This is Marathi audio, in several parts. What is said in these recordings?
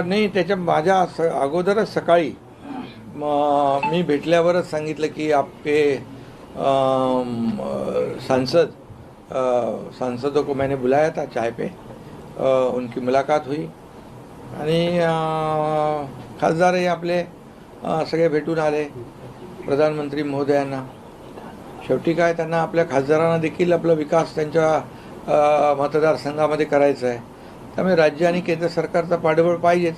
नाही, त्याच्या माझ्या अगोदरच सकाळी मी भेटल्यावरच सांगितलं की आपके सांसदों को मैंने बुलाया था चाय पे, उनकी मुलाकात हुई आणि खासदारही आपले सगळे भेटून आले प्रधानमंत्री महोदयांना. शेवटी काय, त्यांना आपल्या खासदारांना देखील आपला विकास त्यांच्या मतदारसंघामध्ये करायचा आहे. त्यामुळे राज्य आणि केंद्र सरकारचा पाठबळ पाहिजेच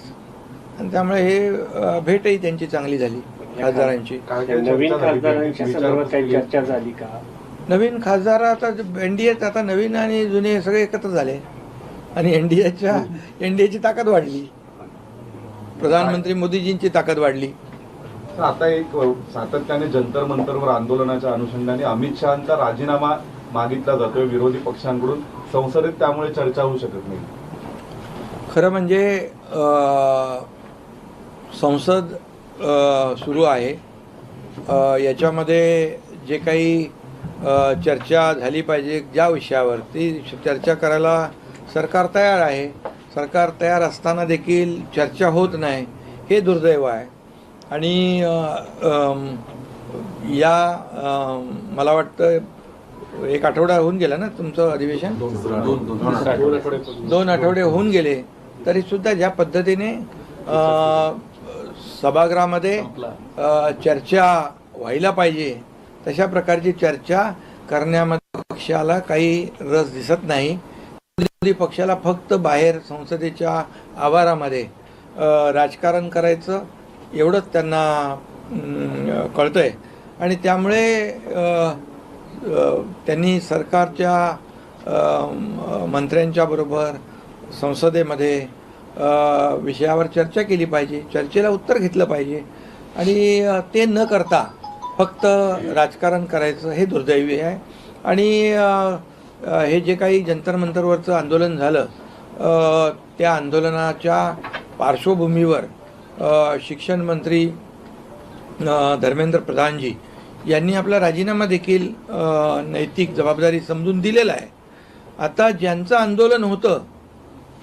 आणि त्यामुळे हे भेटही त्यांची चांगली झाली खासदारांची. नवीन खासदारांच्या संदर्भात काही चर्चा झाली का? नवीन खासदार आता एनडीएत, आता नवीन आणि जुने सगळे एकत्र झाले आणि एनडीएची ताकद वाढली, प्रधानमंत्री मोदीजींची ताकद वाढली. आता एक सातत्याने जंतर मंतरवर आंदोलनाच्या अनुषंगाने अमित शहांचा राजीनामा मागितला जातोय विरोधी पक्षांकडून. संसदेत त्यामुळे चर्चा होऊ शकत नाही. खरं म्हणजे संसद सुरू आहे, याच्यामध्ये जे काही चर्चा झाली पाहिजे ज्या विषयावर, ती चर्चा करायला सरकार तयार आहे. सरकार तयार असताना देखील चर्चा होत नाही, हे दुर्दैव आहे. आणि मला वाटतं एक आठवडा होऊन गेला ना तुमचं अधिवेशन, 2 आठवडे होऊन गेले, तरीसुद्धा ज्या पद्धतीने सभागृहामध्ये चर्चा व्हायला पाहिजे तशा प्रकारची चर्चा करण्यामध्ये पक्षाला काही रस दिसत नाही. विरोधी पक्षाला फक्त बाहेर संसदेच्या आवारामध्ये राजकारण करायचं एवढंच त्यांना कळतंय आणि त्यामुळे त्यांनी सरकारच्या मंत्र्यांच्या बरोबर संसदेमध्ये विषयावर चर्चा केली पाहिजे, चर्चेला उत्तर घेतलं पाहिजे आणि ते न करता फक्त राजकारण करायचं हे दुर्दैवी आहे. आणि हे जे काही जंतर मंतरवरचं आंदोलन झालं, त्या आंदोलनाच्या पार्श्वभूमीवर शिक्षण मंत्री धर्मेंद्र प्रधानजी यांनी आपला राजीनामा देखील नैतिक जबाबदारी समजून दिलेला आहे. आता ज्यांचं आंदोलन होतं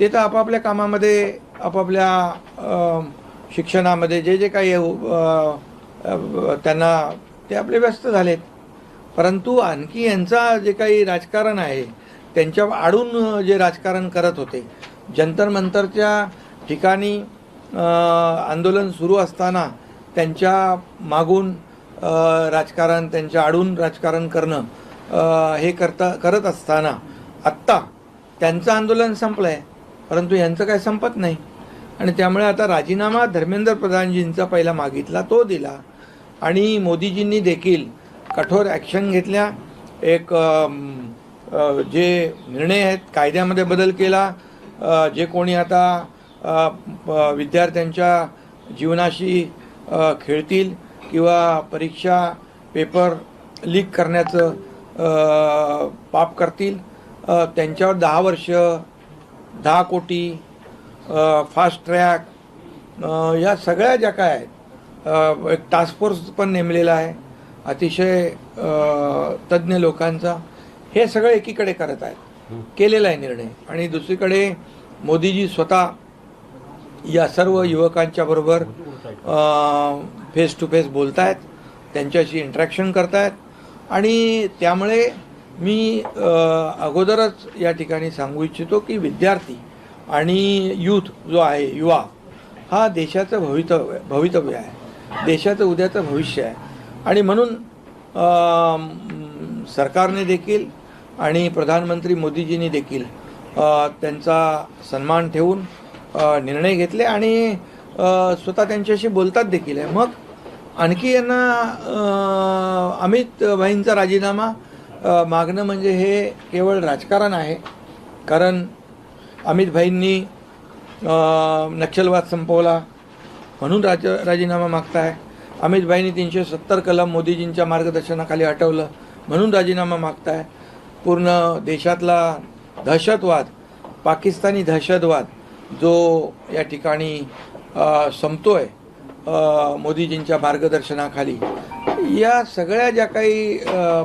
ते तर आपापल्या कामामध्ये, आपापल्या शिक्षणामध्ये जे जे काही त्यांना ते आपले व्यस्त झालेत. परंतु आणखी यांचा जे काही राजकारण आहे, त्यांच्या आडून जे राजकारण करत होते, जंतर मंतरच्या ठिकाणी आंदोलन सुरू असताना त्यांच्या मागून राजकारण, त्यांच्या आडून राजकारण करणं हे करत असताना आत्ता त्यांचं आंदोलन संपलं आहे, परंतु यांचं काय संपत नाही. आणि त्यामुळे आता राजीनामा धर्मेंद्र प्रधानजींचा पहिला मागितला, तो दिला आणि मोदीजींनी देखील कठोर ॲक्शन घेतल्या. एक जे निर्णय आहेत, कायद्यामध्ये बदल केला. जे कोणी आता विद्यार्थ्यांच्या जीवनाशी खेळतील किंवा परीक्षा पेपर लीक करण्याचं पाप करतील, त्यांच्यावर 10 वर्ष, 10 कोटी, फास्ट ट्रॅक, या सगळ्या ज्या काय आहेत, एक टास्क फोर्स पण नेमलेला आहे अतिशय तज्ज्ञ लोकांचा. हे सगळं एकीकडे करत आहेत, केलेला आहे निर्णय. आणि दुसरीकडे मोदीजी स्वतः या सर्व युवकांच्या बरोबर फेस टू फेस बोलत आहेत, त्यांच्याशी इंटरॅक्शन करत आहेत. आणि त्यामुळे मी अगोदरच या ठिकाणी सांगू इच्छितो की विद्यार्थी आणि यूथ जो आहे, युवा हा देशाचं भवितव्य आहे, देशाचं उद्याचं भविष्य आहे. आणि म्हणून सरकारने देखील आणि प्रधानमंत्री मोदीजींनी देखील त्यांचा सन्मान ठेवून निर्णय घेतले आणि स्वतः त्यांच्याशी बोलतात देखील आहे. मग आणखी यांना अमित भाईंचा राजीनामा मागणं म्हणजे हे केवळ राजकारण आहे. कारण अमित भाईंनी नक्षलवाद संपवला म्हणून राजीनामा मागताय. अमित भाईंनी 370 कलम मोदीजींच्या मार्गदर्शनाखाली हटवलं म्हणून राजीनामा मागताय. पूर्ण देशातला दहशतवाद, पाकिस्तानी दहशतवाद जो या ठिकाणी संपतोय मोदीजींच्या मार्गदर्शनाखाली, या सगळ्या ज्या काही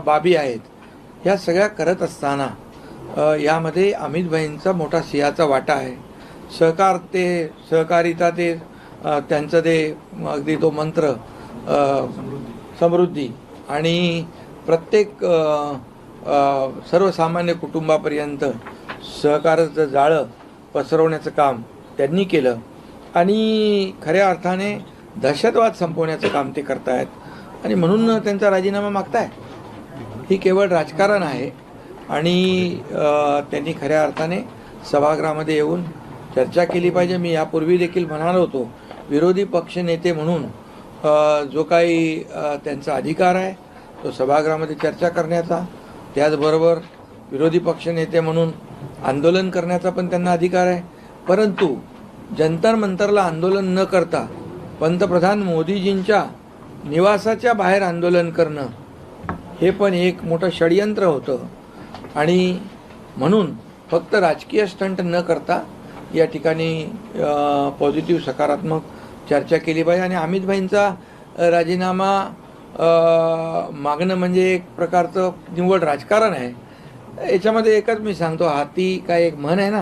बाबी आहेत ह्या सगळ्या करत असताना यामध्ये अमित भाईंचा मोठा सिंहाचा वाटा आहे. सहकारिता ते त्यांचं ते अगदी तो मंत्र समृद्धी आणि प्रत्येक सर्वसामान्य कुटुंबापर्यंत सहकाराचं जाळं पसरवण्याचं काम त्यांनी केलं आणि खऱ्या अर्थाने दहशतवाद संपवण्याचं काम ते करतायत आणि म्हणून त्यांचा राजीनामा मागताय. ही केवळ राजकारण आहे आणि त्यांनी खऱ्या अर्थाने सभागृहामध्ये येऊन चर्चा केली पाहिजे. मी यापूर्वी देखील म्हणालो होतो, विरोधी पक्षनेते म्हणून जो काही त्यांचा अधिकार आहे तो सभागृहामध्ये चर्चा करण्याचा, त्याचबरोबर विरोधी पक्षनेते म्हणून आंदोलन करण्याचा पण त्यांना अधिकार आहे. परंतु जंतर मंतरला आंदोलन न करता पंतप्रधान मोदीजींच्या निवासाच्या बाहेर आंदोलन करणं हे पण एक मोठं षडयंत्र होतं आणि म्हणून फक्त राजकीय स्टंट न करता या ठिकाणी पॉझिटिव्ह सकारात्मक चर्चा केली पाहिजे. आणि अमित भाईंचा राजीनामा मागणं म्हणजे एक प्रकारचं निव्वळ राजकारण आहे. याच्यामध्ये एकच मी सांगतो, हाती काय एक म्हण आहे ना,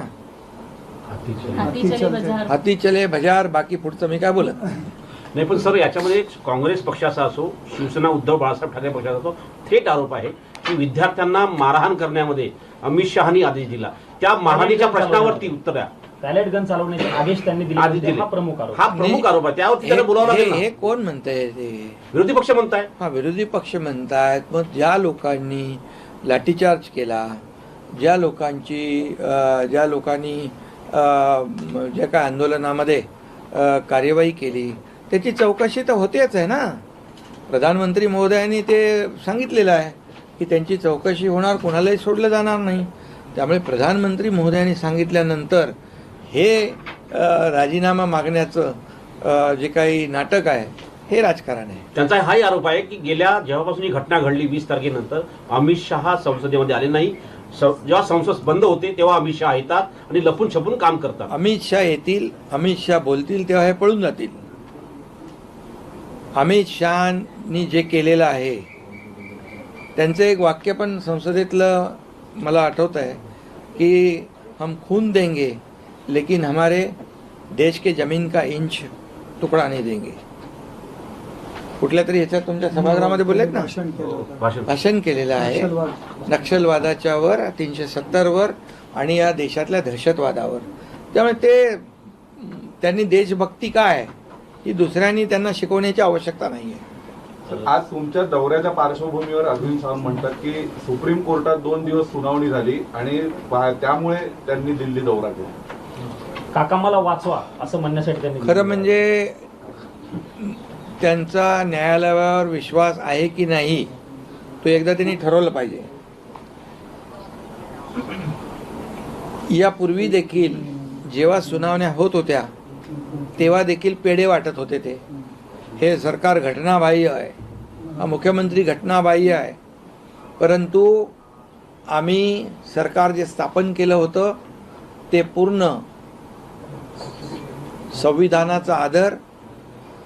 हाती चले बजार, बाकी पुढचं मी काय बोलत नाही. पण सर, याच्यामध्ये काँग्रेस पक्षाचा असो, शिवसेना उद्धव बाळासाहेब ठाकरे पक्षाचा असो, थेट आरोप आहे की विद्यार्थ्यांना मारहाण करण्यामध्ये अमित शहानी आदेश दिला. त्या मारहाणीच्या प्रश्नावरती उत्तर द्या. पॅलेट गन चालवण्याचे आदेश त्यांनी दिले, हा प्रमुख आरोप आहे. त्यावरती त्याला बोलावं लागेल. हे कोण म्हणतंय? ते विरोधी पक्ष म्हणताय. हा, विरोधी पक्ष म्हणतायत. मग ज्या लोकांनी लाठीचार्ज केला, ज्या लोकांनी ज्या काय आंदोलनामध्ये कार्यवाही केली त्याची चौकशी तर होतेच आहे ना. प्रधानमंत्री महोदयांनी ते सांगितलेलं आहे की त्यांची चौकशी होणार, कोणालाही सोडलं जाणार नाही. त्यामुळे प्रधानमंत्री महोदयांनी सांगितल्यानंतर हे राजीनामा मागण्याचं जे काही नाटक आहे हे राजकारण आहे. त्यांचा हाही आरोप आहे की जेव्हापासून ही घटना घडली 20 तारखेनंतर अमित शहा संसदेमध्ये आले नाही. जेव्हा संसद बंद होते तेव्हा अमित शहा येतात आणि लपून छपून काम करतात. अमित शहा येतील, अमित शहा बोलतील तेव्हा हे पळून जातील. अमित शहानी जे केलेलं आहे त्यांचं एक वाक्य पण संसदेतलं मला आठवत आहे की हम खून देंगे लेकिन हमारे देश के जमीन का इंच तुकडा नहीं देंगे. कुठल्या तरी ह्याच्यात तुमच्या सभागृहामध्ये बोललेत ना, भाषण केलेलं आहे नक्षलवादाच्या वर, 370 वर आणि या देशातल्या दहशतवादावर. त्यामुळे त्यांनी देशभक्ती काय ही दुसऱ्यांनी त्यांना शिकवण्याची आवश्यकता नाही आहे. आज तुमच्या दौऱ्याच्या पार्श्वभूमीवर अरविंद सावंत म्हणतात की सुप्रीम कोर्टात 2 दिवस सुनावणी झाली आणि त्यामुळे त्यांनी दिल्ली दौरा केला. काका मला वाचवा असं म्हणण्यासाठी त्यांनी खरं म्हणजे त्यांचा न्यायालयावर विश्वास आहे की नाही तो एकदा त्यांनी ठरवलं पाहिजे. यापूर्वी देखील जेव्हा सुनावण्या होत होत्या तेव्हा देखील पेढे वाटत होते. हे सरकार घटनाबाह्य आहे, हा मुख्यमंत्री घटनाबाह्य आहे. परंतु आम्ही सरकार जे स्थापन केलं होतं ते पूर्ण संविधानाचा आदर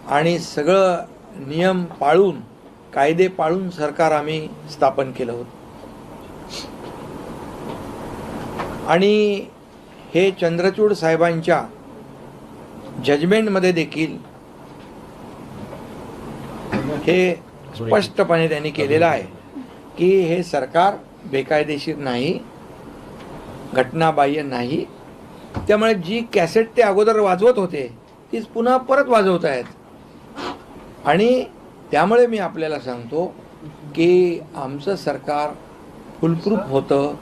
आणि सगळं नियम पाळून, कायदे पाळून सरकार आम्ही स्थापन केलं होतं. आणि हे चंद्रचूड साहेबांच्या जजमेंटमध्ये देखील हे स्पष्टपणे त्यांनी केलेलं आहे की हे सरकार बेकायदेशीर नाही, घटनाबाह्य नाही. त्यामुळे जी कॅसेट ते अगोदर वाजवत होते तीच पुन्हा परत वाजवत आहेत. आणि त्यामुळे मी आपल्याला सांगतो की आमचं सरकार फुलप्रूफ होतं.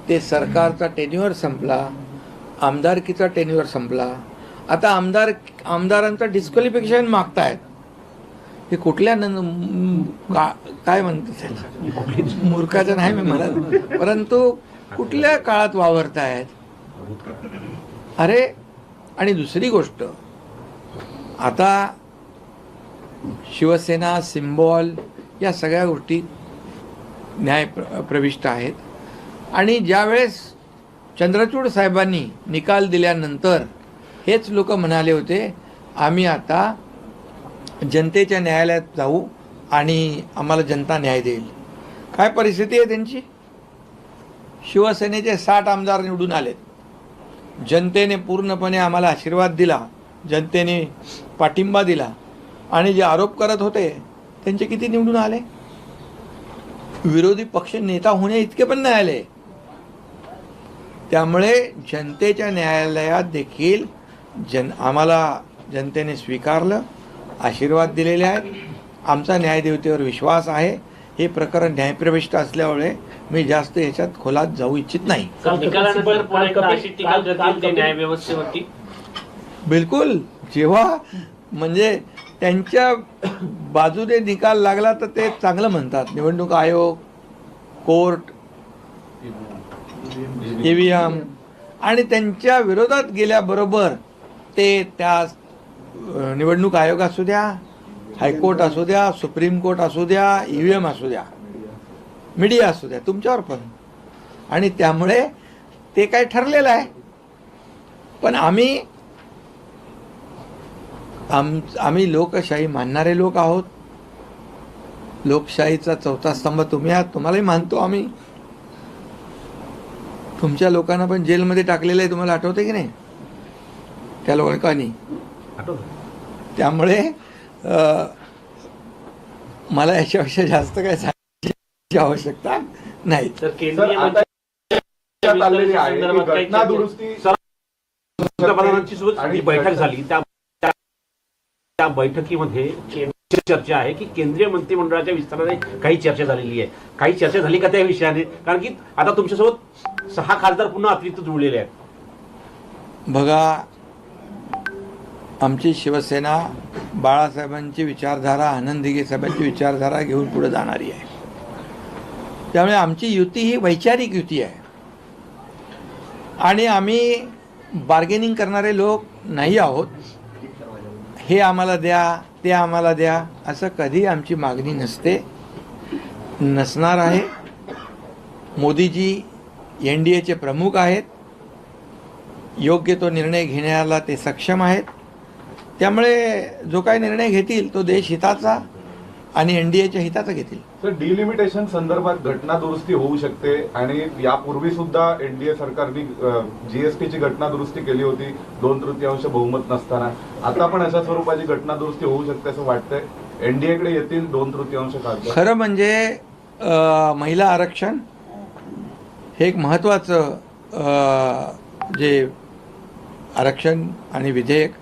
ते सरकारचा टेन्युअर संपला, आमदारकीचा टेन्युअर संपला. आता आमदारांचं डिस्क्वालिफिकेशन मागतायत. हे कुठल्या काय म्हणतात, मूर्खाचं नाही मी म्हणत, परंतु कुठल्या काळात वावरतायत. अरे, आणि दुसरी गोष्ट, आता शिवसेना, सिम्बॉल या सगळ्या गोष्टी न्याय प्रविष्ट आहेत. आणि ज्यावेळेस चंद्रचूड साहेबांनी निकाल दिल्यानंतर हेच लोक म्हणाले होते आम्ही आता जनतेच्या न्यायालयात जाऊ आणि आम्हाला जनता न्याय देईल. काय परिस्थिती आहे त्यांची? शिवसेनेचे 60 आमदार निवडून आलेत. जनतेने पूर्णपणे आम्हाला आशीर्वाद दिला, जनतेने पाठिंबा दिला आणि जे आरोप करत होते त्यांचे किती निवडून आले? विरोधी पक्ष नेता होणे इतके पण नाही आले. त्यामुळे जनतेच्या न्यायालयात देखील आम्हाला जनतेने स्वीकारलं, आशीर्वाद दिलेले आहेत. आमचा न्यायदेवतेवर विश्वास आहे. हे प्रकरण न्यायप्रविष्ट असल्यामुळे मी जास्त याच्यात खोलात जाऊ इच्छित नाही. न्यायव्यवस्थेवरती बिलकुल. जेव्हा म्हणजे त्यांच्या बाजूने निकाल लागला तर ते चांगलं म्हणतात. निवडणूक आयोग, कोर्ट, EVM आणि त्यांच्या विरोधात गेल्याबरोबर ते त्या निवडणूक आयोग असू द्या, हायकोर्ट असू द्या, सुप्रीम कोर्ट असू द्या, EVM असू द्या, मीडिया असू द्या, तुमच्यावर पण. आणि त्यामुळे ते काय ठरलेलं आहे. पण आम्ही लोकशाही मानणारे लोक आहोत. लोकशाहीचा चौथा स्तंभ तुम्ही आहात, तुम्हालाही मानतो आम्ही. तुमच्या लोकांना पण जेलमध्ये टाकलेलं आहे, तुम्हाला आठवते की नाही त्या लोकांनी? त्यामुळे मला याच्यापेक्षा जास्त काय सांगण्याची आवश्यकता नाही. घटना दुरुस्ती पंतप्रधानांची सोबत बैठक झाली, त्या बैठकीमध्ये चर्चा आहे की केंद्रीय मंत्रिमंडळाच्या विस्ताराने काही चर्चा झालेली आहे. काही चर्चा झाली का त्या विषयाने? कारण की आता तुमच्यासोबत 6 खासदार पुन्हा अतिरिक्त जुळलेले आहेत. बघा, आमची शिवसेना बाळासाहेबांची विचारधारा, आनंद दिघे साहेबांची विचारधारा घेऊन पुढे जाणारी आहे. त्यामुळे आमची युती ही वैचारिक युती आहे आणि आम्ही बार्गेनिंग करणारे लोक नाही आहोत. हे आम्हाला द्या, ते आम्हाला द्या, असं कधी आमची मागणी नसते, नसणार आहे. मोदीजी NDAचे प्रमुख आहेत. योग्य तो निर्णय घेण्याला ते सक्षम आहेत. त्यामुळे जो काही निर्णय घेतील तो देश हिताचा आणि NDAच्या हिताचा घेतील. तर डिलिमिटेशन संदर्भात घटना दुरुस्ती होऊ शकते आणि यापूर्वी सुद्धा NDA सरकारने GSTची घटना दुरुस्ती केली होती 2/3 बहुमत नसताना. आता पण अशा स्वरूपाची घटना दुरुस्ती होऊ शकते असं वाटतंय. NDAकडे येतील 2/3 खासदार. खरं म्हणजे महिला आरक्षण हे एक महत्त्वाचं जे आरक्षण आणि विधेयक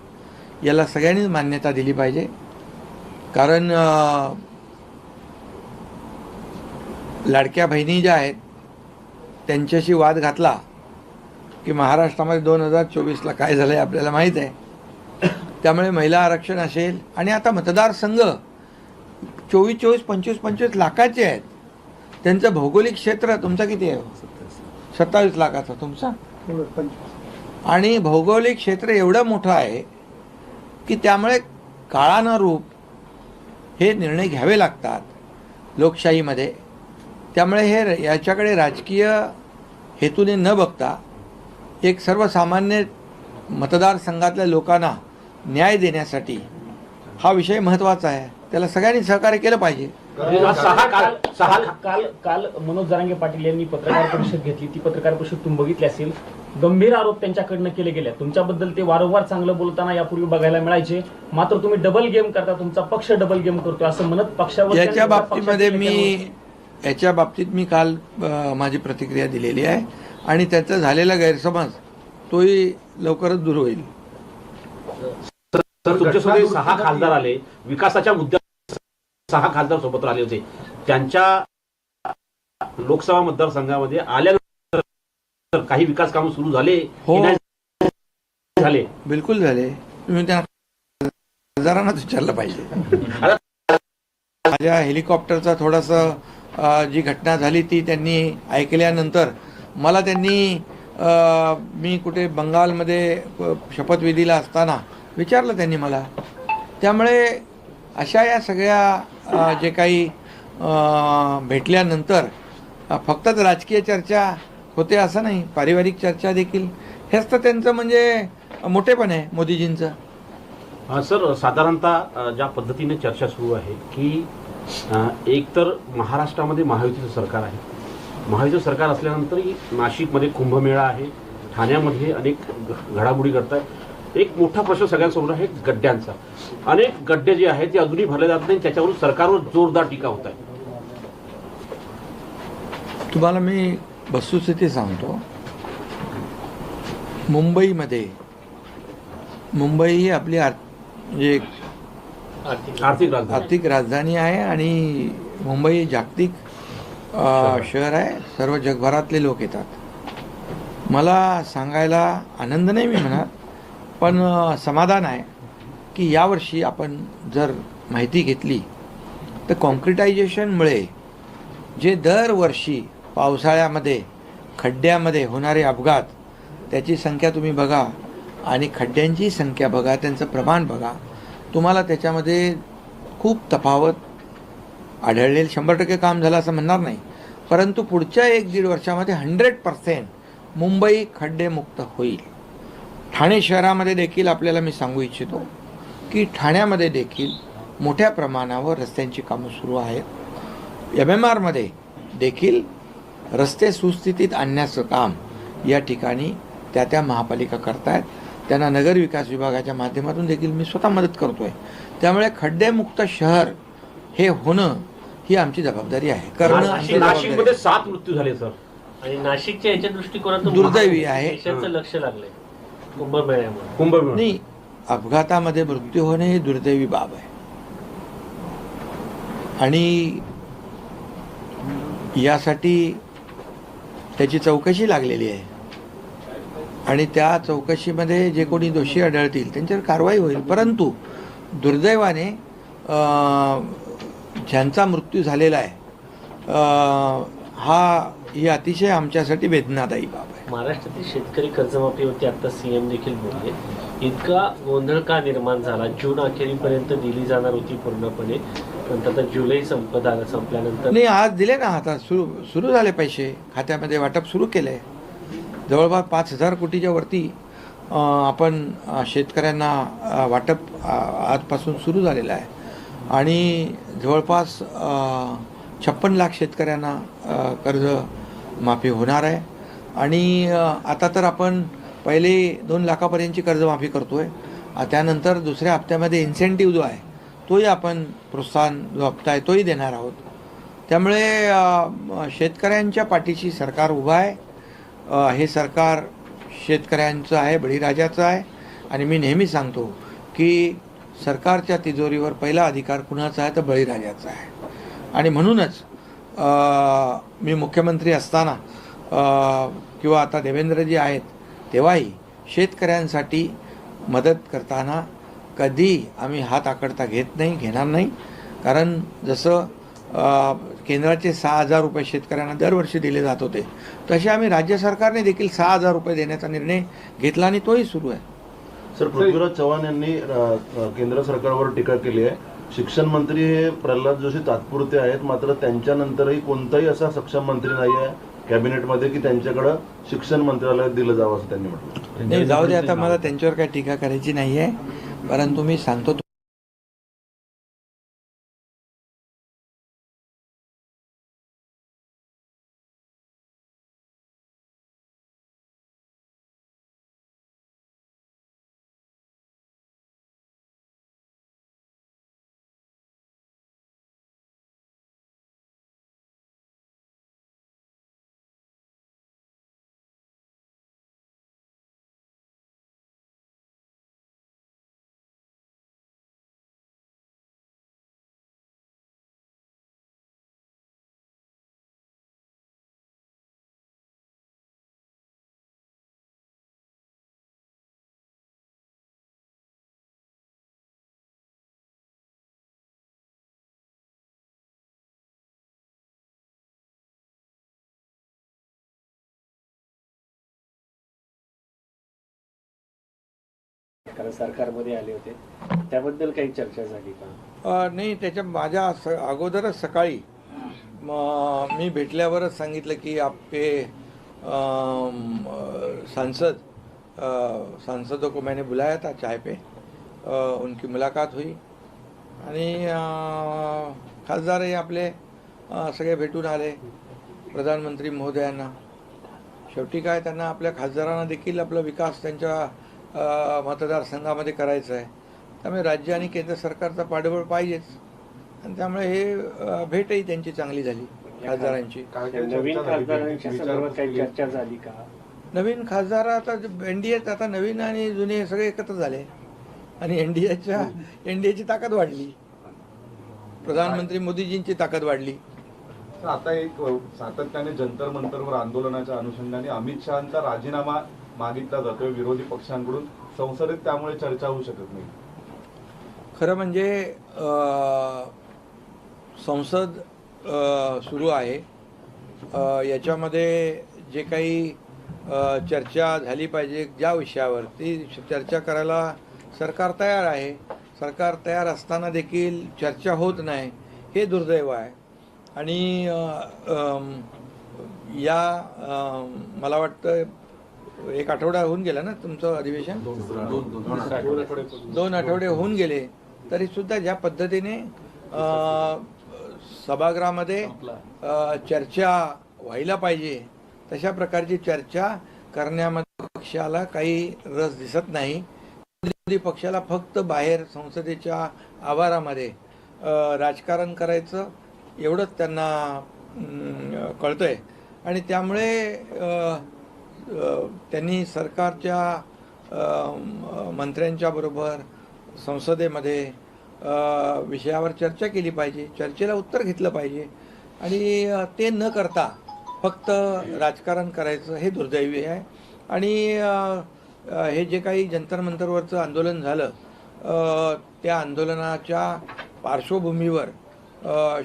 याला सगळ्यांनीच मान्यता दिली पाहिजे. कारण लाडक्या बहिणी ज्या आहेत त्यांच्याशी वाद घातला की महाराष्ट्रामध्ये 2024ला काय झालं आहे आपल्याला माहीत आहे. त्यामुळे महिला आरक्षण असेल आणि आता मतदारसंघ 24-25 लाखाचे आहेत. त्यांचं भौगोलिक क्षेत्र तुमचा किती आहे? 27 लाखाचा तुमचा. आणि भौगोलिक क्षेत्र एवढं मोठं आहे की त्यामुळे काळानुरूप हे निर्णय घ्यावे लागतात लोकशाहीमध्ये. त्यामुळे हे याच्याकडे राजकीय हेतूने न बघता एक सर्वसामान्य मतदारसंघातल्या लोकांना न्याय देण्यासाठी हा विषय महत्त्वाचा आहे. त्याला सगळ्यांनी सहकार्य केलं पाहिजे. काल मनोज जरांगे पाटील यांनी पत्रकार परिषद घेतली. ती पत्रकार परिषद तुम्ही बघितली असेल. गंभीर आरोप त्यांच्याकडनं केले गेले. तुमच्याबद्दल ते वारंवार चांगलं बोलताना यापूर्वी बघायला मिळायचे. मात्र तुम्ही डबल गेम करता, तुमचा पक्ष डबल गेम करतो असं म्हणत पक्षावर याच्या बाबतीत मी काल माझी प्रतिक्रिया दिलेली आहे आणि त्याचा झालेला गैरसमज तोही लवकरच दूर होईल. तर तुमच्यासोबत 6 खासदार आले, विकासाच्या मुद्द्यावर 6 खासदार सोबत आले होते. त्यांच्या लोकसभा मतदारसंघामध्ये आल्यानंतर काही विकास कामं सुरू झाले? हो, झाले, बिलकुल झाले. तुम्ही त्या खासदारांनाच विचारलं पाहिजे. माझ्या हेलिकॉप्टरचा थोडासा जी घटना झाली ती त्यांनी ऐकल्यानंतर मला त्यांनी मी कुठे बंगालमध्ये शपथविधीला असताना विचारलं त्यांनी मला. त्यामुळे अशा या सगळ्या जे काही भेटल्यानंतर फक्तच राजकीय चर्चा होते असं नाही, पारिवारिक चर्चा देखील. हेच तर त्यांचं म्हणजे मोठेपण आहे मोदीजींचं. सर, साधारणतः ज्या पद्धतीने चर्चा सुरू आहे की एक तर महाराष्ट्रामध्ये महायुतीचं सरकार आहे. महायुतीचं सरकार असल्यानंतर नाशिकमध्ये कुंभमेळा आहे, ठाण्यामध्ये अनेक घडामोडी घडतात. एक मोठा प्रश्न सगळ्यांसमोर आहे गड्ड्यांचा. अनेक गड्डे जे आहेत ते अजूनही भरले जात नाही, त्याच्यावरून सरकारवर जोरदार टीका होत आहे. तुम्हाला मी वस्तुस्थिती सांगतो. मुंबई ही आपली म्हणजे आर्थिक राजधानी आहे आणि मुंबई जागतिक शहर आहे. सर्व जगभरातले लोक येतात. मला सांगायला आनंद नाही मी म्हणत, पण समाधान आहे की यावर्षी आपण जर माहिती घेतली तर कॉन्क्रिटायझेशनमुळे जे दरवर्षी पावसाळ्यामध्ये खड्ड्यामध्ये होणारे अपघात त्याची संख्या तुम्ही बघा आणि खड्ड्यांची संख्या बघा, त्यांचं प्रमाण बघा, तुम्हाला त्याच्यामध्ये खूप तफावत आढळलेलं. 100% काम झालं असं म्हणणार नाही, परंतु पुढच्या 1-1.5 वर्षामध्ये 100% मुंबई खड्डेमुक्त होईल. ठाणे शहरामध्ये देखील आपल्याला मी सांगू इच्छितो की ठाण्यामध्ये देखील मोठ्या प्रमाणावर रस्त्यांची कामं सुरू आहेत. MMRमध्ये देखील रस्ते सुस्थितीत आणण्याचं काम या ठिकाणी त्या महापालिका करतायत. त्यांना नगर विकास विभागाच्या माध्यमातून देखील मी स्वतः मदत करतोय. त्यामुळे खड्डेमुक्त शहर हे होणं ही आमची जबाबदारी आहे. करणं आमची जबाबदारी नाशिकमध्ये आहे. 7 मृत्यू झाले सर. आणि नाशिकच्या याच्या दृष्टिकोनातून दुर्दैवी आहे. देशाचं लक्ष लागलंय कुंभमेळ्यामुळे. कुंभमेळा नाही, अपघातामध्ये मृत्यू होणे ही दुर्दैवी बाब आहे आणि यासाठी त्याची चौकशी लागलेली आहे आणि त्या चौकशीमध्ये जे कोणी दोषी आढळतील त्यांच्यावर कारवाई होईल. परंतु दुर्दैवाने ज्यांचा मृत्यू झालेला आहे ही अतिशय आमच्यासाठी वेदनादायी बाब आहे. महाराष्ट्रातील शेतकरी कर्जमाफीवरती आता सीएम देखील बोलले. इतका गोंधळ का निर्माण झाला? जून अखेरीपर्यंत दिली जाणार होती पूर्णपणे, नंतर आता जुलै संपल्यानंतर नाही, आज दिले ना. आता सुरू झाले, पैसे खात्यामध्ये वाटप सुरू केलं आहे. जवळपास 5,000 कोटीच्या वरती आपण शेतकऱ्यांना वाटप आजपासून सुरू झालेलं आहे आणि जवळपास 56 लाख शेतकऱ्यांना कर्ज माफी होणार आहे. आणि आता तर आपण पहिले 2 लाखापर्यंतची कर्जमाफी करतो आहे. त्यानंतर दुसऱ्या हप्त्यामध्ये इन्सेंटिव्ह जो आहे तोही आपण प्रोत्साहन जो हप्ता आहे तोही देणार आहोत. त्यामुळे शेतकऱ्यांच्या पाठीशी सरकार उभा आहे. हे सरकार शेतकऱ्यांचं आहे, बळीराजाचं आहे. आणि मी नेहमी सांगतो की सरकारच्या तिजोरीवर पहिला अधिकार कुणाचा आहे तर बळीराजाचा आहे. आणि म्हणूनच मी मुख्यमंत्री असताना किंवा आता देवेंद्रजी आहेत तेव्हाही शेतकऱ्यांसाठी मदत करताना कधी आम्ही हात आकडता घेणार नाही. कारण जसं केंद्राचे 6,000 रुपये शेतकऱ्यांना दरवर्षी दिले जात होते, तसे आम्ही राज्य सरकारने देखील 6,000 रुपये देण्याचा निर्णय घेतला आणि तोही सुरू आहे. सर, पृथ्वीराज चव्हाण यांनी केंद्र सरकारवर टीका केली आहे. शिक्षण मंत्री हे प्रल्हाद जोशी तात्पुरते आहेत, मात्र त्यांच्यानंतरही कोणताही असा सक्षम मंत्री नाही आहे कॅबिनेटमध्ये की त्यांच्याकडं शिक्षण मंत्रालय दिलं जावं असं त्यांनी म्हटलं. नाही, जाऊ दे, आता मला त्यांच्यावर काही टीका करायची नाही आहे. परंतु मी सांगतो कारण सरकारमध्ये आले होते त्याबद्दल काही चर्चा झाली का? नाही, त्याच्या माझ्या अगोदरच सकाळी मी भेटल्यावरच सांगितलं की आपके सांसदों को मैंने बुलाया था चाय पे, उनकी मुलाकात हुई आणि खासदारही आपले सगळे भेटून आले. प्रधानमंत्री महोदयांना शेवटी काय त्यांना आपल्या खासदारांना देखील आपला विकास त्यांच्या मतदारसंघामध्ये करायचा आहे. त्यामुळे राज्य आणि केंद्र सरकारचा पाठबळ पाहिजेच आणि त्यामुळे हे भेटही त्यांची चांगली झाली खासदारांची. काय काय नवीन चर्चा झाली? खासदारांच्या संदर्भात काही विचारपूस चर्चा झाली का? नवीन खासदार आता एनडीएत आता नवीन आणि जुने हे सगळे एकत्र झाले आणि एनडीएची ताकद वाढली, प्रधानमंत्री मोदीजींची ताकद वाढली. तर आता एक सातत्याने जंतर मंतरवर आंदोलनाच्या अनुषंगाने अमित शहांचा राजीनामा मागितला जातोय विरोधी पक्षांकडून. संसदेत त्यामुळे चर्चा होऊ शकत नाही. खरं म्हणजे संसद सुरू आहे, याच्यामध्ये जे काही चर्चा झाली पाहिजे ज्या विषयावर ती चर्चा करायला सरकार तयार आहे. सरकार तयार असताना देखील चर्चा होत नाही, हे दुर्दैव आहे. आणि मला वाटतं एक आठवडा होऊन गेला ना तुमचं अधिवेशन, 2 आठवडे होऊन गेले तरीसुद्धा ज्या पद्धतीने सभागृहामध्ये चर्चा व्हायला पाहिजे तशा प्रकारची चर्चा करण्यामध्ये पक्षाला काही रस दिसत नाही. विरोधी पक्षाला फक्त बाहेर संसदेच्या आवारामध्ये राजकारण करायचं एवढंच त्यांना कळतंय आणि त्यामुळे त्यांनी सरकारच्या मंत्र्यांच्या बरोबर संसदेमध्ये विषयावर चर्चा केली पाहिजे, चर्चेला उत्तर घेतलं पाहिजे आणि ते न करता फक्त राजकारण करायचं हे दुर्दैवी आहे. आणि हे जे काही जंतर मंतरवरचं आंदोलन झालं त्या आंदोलनाच्या पार्श्वभूमीवर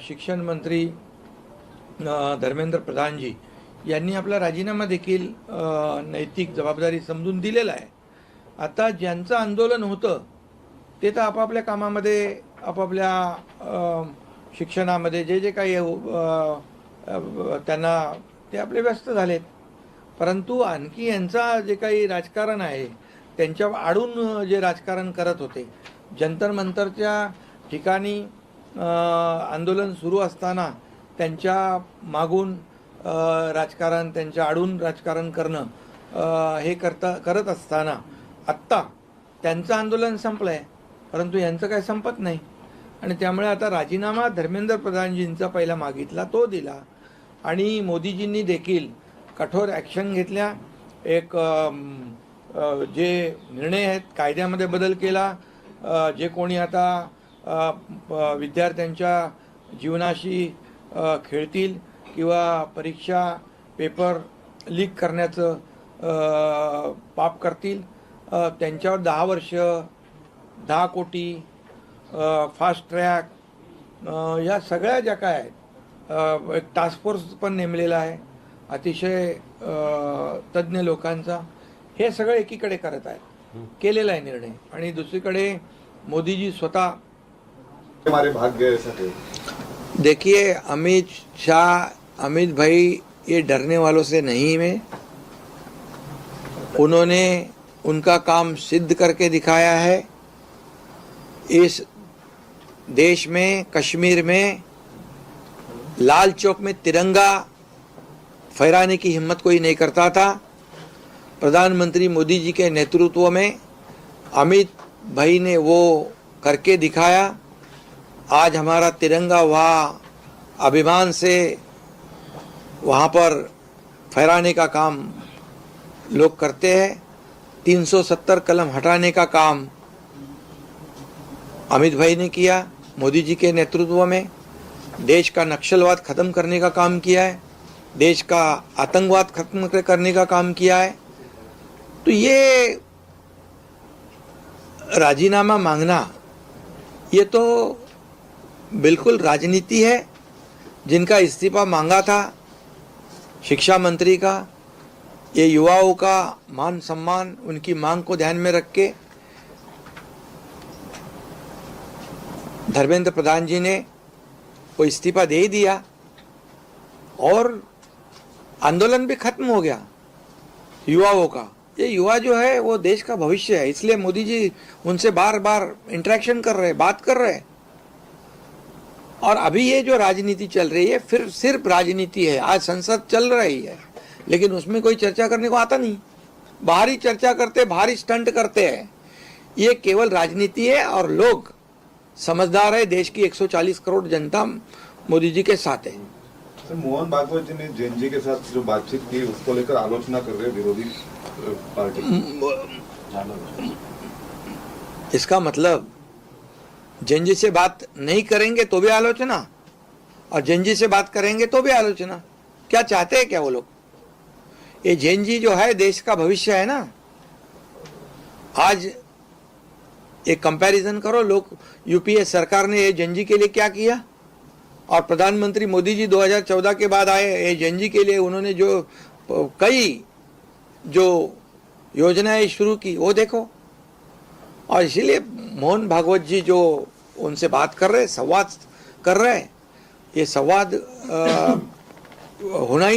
शिक्षण मंत्री धर्मेंद्र प्रधानजी यांनी आपला राजीनामा देखील नैतिक जबाबदारी समजून दिलेला आहे. आता ज्यांचं आंदोलन होतं ते तर आपापल्या कामामध्ये आपापल्या शिक्षणामध्ये जे काही त्यांना ते आपले व्यस्त झालेत. परंतु आणखी यांचा जे काही राजकारण आहे त्यांच्या आडून जे राजकारण करत होते, जंतर मंतरच्या ठिकाणी आंदोलन सुरू असताना त्यांच्या मागून राजकारण, त्यांच्या आडून राजकारण करणं हे करत असताना आत्ता त्यांचं आंदोलन संपलं आहे परंतु यांचं काय संपत नाही. आणि त्यामुळे आता राजीनामा धर्मेंद्र प्रधानजींचा पहिला मागितला, तो दिला आणि मोदीजींनी देखील कठोर ॲक्शन घेतल्या. एक जे निर्णय आहेत कायद्यामध्ये बदल केला. जे कोणी आता विद्यार्थ्यांच्या जीवनाशी खेळतील किंवा परीक्षा पेपर लीक करण्याचं पाप करतील त्यांच्यावर 10 वर्ष, 10 कोटी, फास्ट ट्रॅक या सगळ्या ज्या काय आहेत, एक टास्क फोर्स पण नेमलेला आहे अतिशय तज्ज्ञ लोकांचा. हे सगळं एकीकडे करत आहेत, केलेला आहे निर्णय. आणि दुसरीकडे मोदीजी स्वतः हमारे भाग गए सके. देखिए अमित भाई ये डरने वालों से नहीं है. उन्होंने उनका काम सिद्ध करके दिखाया है. इस देश में, कश्मीर में लाल चौक में तिरंगा फहराने की हिम्मत कोई नहीं करता था. प्रधानमंत्री मोदी जी के नेतृत्व में अमित भाई ने वो करके दिखाया. आज हमारा तिरंगा वहाँ अभिमान से वहाँ पर फहराने का काम लोग करते हैं. 370 कलम हटाने का काम अमित भाई ने किया मोदी जी के नेतृत्व में. देश का नक्सलवाद ख़त्म करने का काम किया है, देश का आतंकवाद खत्म करने का काम किया है. तो ये राजीनामा मांगना ये तो बिल्कुल राजनीति है. जिनका इस्तीफा मांगा था शिक्षा मंत्री का, ये युवाओं का मान सम्मान, उनकी मांग को ध्यान में रख के धर्मेंद्र प्रधान जी ने वो इस्तीफा दे ही दिया और आंदोलन भी खत्म हो गया युवाओं का. ये युवा जो है वो देश का भविष्य है, इसलिए मोदी जी उनसे बार बार इंटरेक्शन कर रहे हैं, बात कर रहे हैं. और अभी ये जो राजनीति चल रही है फिर सिर्फ राजनीति है. आज संसद चल रही है लेकिन उसमें कोई चर्चा करने को आता नहीं। बाहरी चर्चा करते, बाहरी स्टंट करते हैं। ये केवल राजनीति है और लोग समझदार है। देश की 140 करोड़ जनता मोदी जी के साथ है। सर, मोहन भागवत जी ने जैन जी के साथ जो बातचीत की उसको लेकर आलोचना कर रहे हैं विरोधी पार्टी। इसका मतलब जैन जी से बात नहीं करेंगे तो भी आलोचना, और जैन जी से बात करेंगे तो भी आलोचना। क्या चाहते हैं क्या वो लोग? ये जैन जी जो है देश का भविष्य है ना। आज एक कंपैरिजन करो, लोग यूपीए सरकार ने ये जैन जी के लिए क्या किया, और प्रधानमंत्री मोदी जी 2014 के बाद आए, ये जैन जी के लिए उन्होंने जो कई जो योजनाएं शुरू की वो देखो। और इसीलिए मोहन भागवत जी जो उनसे बात कर रहे, संवाद कर रहे, ये संवाद होना ही